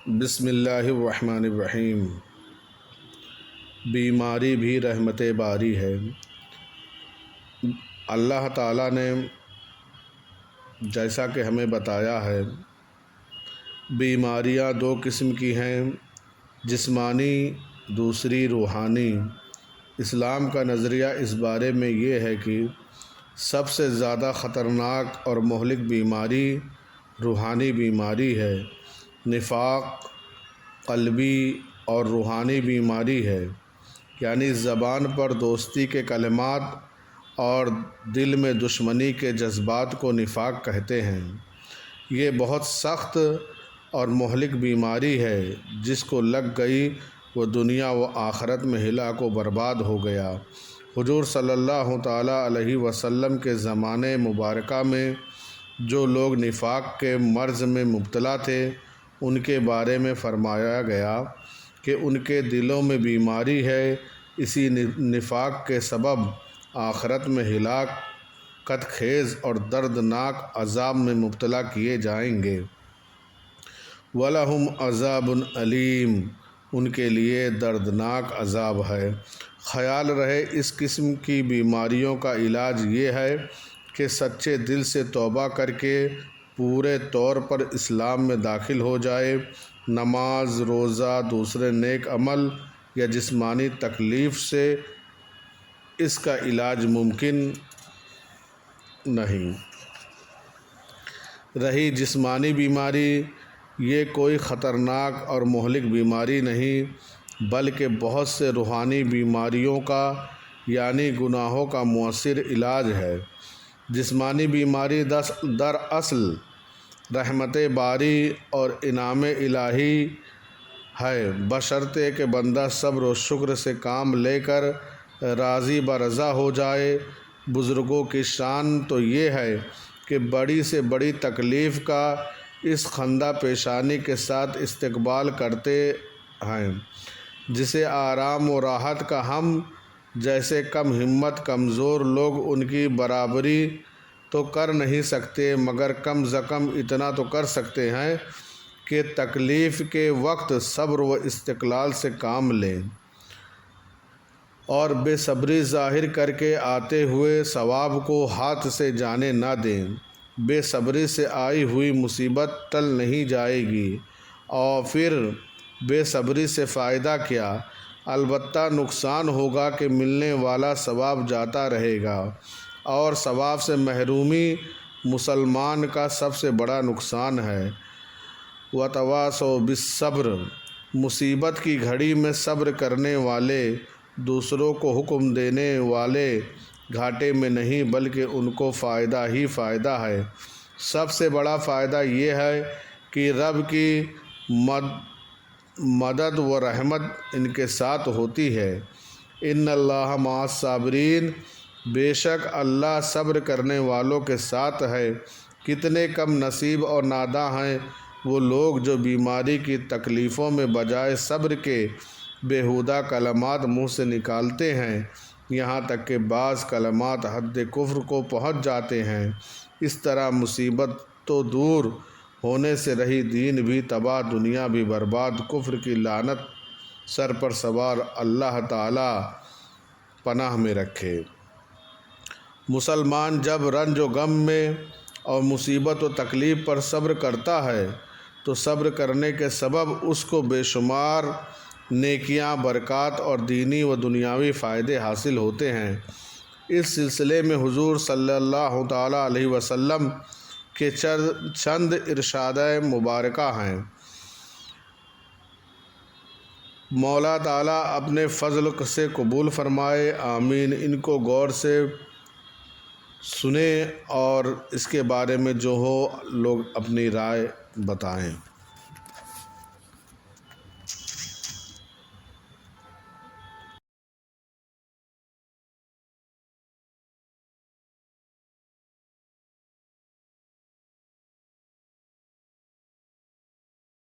بسم اللہ الرحمن الرحیم۔ بیماری بھی رحمت باری ہے۔ اللہ تعالیٰ نے جیسا کہ ہمیں بتایا ہے، بیماریاں دو قسم کی ہیں، جسمانی دوسری روحانی۔ اسلام کا نظریہ اس بارے میں یہ ہے کہ سب سے زیادہ خطرناک اور مہلک بیماری روحانی بیماری ہے۔ نفاق قلبی اور روحانی بیماری ہے، یعنی زبان پر دوستی کے کلمات اور دل میں دشمنی کے جذبات کو نفاق کہتے ہیں۔ یہ بہت سخت اور مہلک بیماری ہے، جس کو لگ گئی وہ دنیا و آخرت میں ہلاک و برباد ہو گیا۔ حضور صلی اللہ تعالیٰ علیہ وسلم کے زمانے مبارکہ میں جو لوگ نفاق کے مرض میں مبتلا تھے، ان کے بارے میں فرمایا گیا کہ ان کے دلوں میں بیماری ہے، اسی نفاق کے سبب آخرت میں ہلاکت خیز اور دردناک عذاب میں مبتلا کیے جائیں گے۔ وَلَهُمْ عَذَابٌ عَلِيمٌ، ان کے لیے دردناک عذاب ہے۔ خیال رہے، اس قسم کی بیماریوں کا علاج یہ ہے کہ سچے دل سے توبہ کر کے پورے طور پر اسلام میں داخل ہو جائے۔ نماز، روزہ، دوسرے نیک عمل یا جسمانی تکلیف سے اس کا علاج ممکن نہیں۔ رہی جسمانی بیماری، یہ کوئی خطرناک اور مہلک بیماری نہیں، بلکہ بہت سے روحانی بیماریوں کا یعنی گناہوں کا مؤثر علاج ہے۔ جسمانی بیماری دراصل رحمت باری اور انعام الہی ہے، بشرطے کہ بندہ صبر و شکر سے کام لے کر راضی برضا ہو جائے۔ بزرگوں کی شان تو یہ ہے کہ بڑی سے بڑی تکلیف کا اس خندہ پیشانی کے ساتھ استقبال کرتے ہیں، جسے آرام و راحت کا ہم جیسے کم ہمت کمزور لوگ ان کی برابری تو کر نہیں سکتے، مگر کم از کم اتنا تو کر سکتے ہیں کہ تکلیف کے وقت صبر و استقلال سے کام لیں اور بے صبری ظاہر کر کے آتے ہوئے ثواب کو ہاتھ سے جانے نہ دیں۔ بے صبری سے آئی ہوئی مصیبت ٹل نہیں جائے گی، اور پھر بے صبری سے فائدہ کیا؟ البتہ نقصان ہوگا کہ ملنے والا ثواب جاتا رہے گا، اور ثواب سے محرومی مسلمان کا سب سے بڑا نقصان ہے۔ وَتَوَاصَوْا بِالصَّبْرِ، مصیبت کی گھڑی میں صبر کرنے والے، دوسروں کو حکم دینے والے گھاٹے میں نہیں بلکہ ان کو فائدہ ہی فائدہ ہے۔ سب سے بڑا فائدہ یہ ہے کہ رب کی مدد و رحمت ان کے ساتھ ہوتی ہے۔ ان اللہ مع الصابرین، بے شک اللہ صبر کرنے والوں کے ساتھ ہے۔ کتنے کم نصیب اور ناداں ہیں وہ لوگ جو بیماری کی تکلیفوں میں بجائے صبر کے بیہودہ کلمات منہ سے نکالتے ہیں، یہاں تک کہ بعض کلمات حد کفر کو پہنچ جاتے ہیں۔ اس طرح مصیبت تو دور ہونے سے رہی، دین بھی تباہ، دنیا بھی برباد، کفر کی لعنت سر پر سوار، اللہ تعالیٰ پناہ میں رکھے۔ مسلمان جب رنج و غم میں اور مصیبت و تکلیف پر صبر کرتا ہے تو صبر کرنے کے سبب اس کو بے شمار نیکیاں، برکات اور دینی و دنیاوی فائدے حاصل ہوتے ہیں۔ اس سلسلے میں حضور صلی اللہ تعالیٰ علیہ وسلم کے چند ارشاد مبارکہ ہیں۔ مولا تعالیٰ اپنے فضل سے قبول فرمائے، آمین۔ ان کو غور سے سنیں اور اس کے بارے میں جو ہو لوگ اپنی رائے بتائیں۔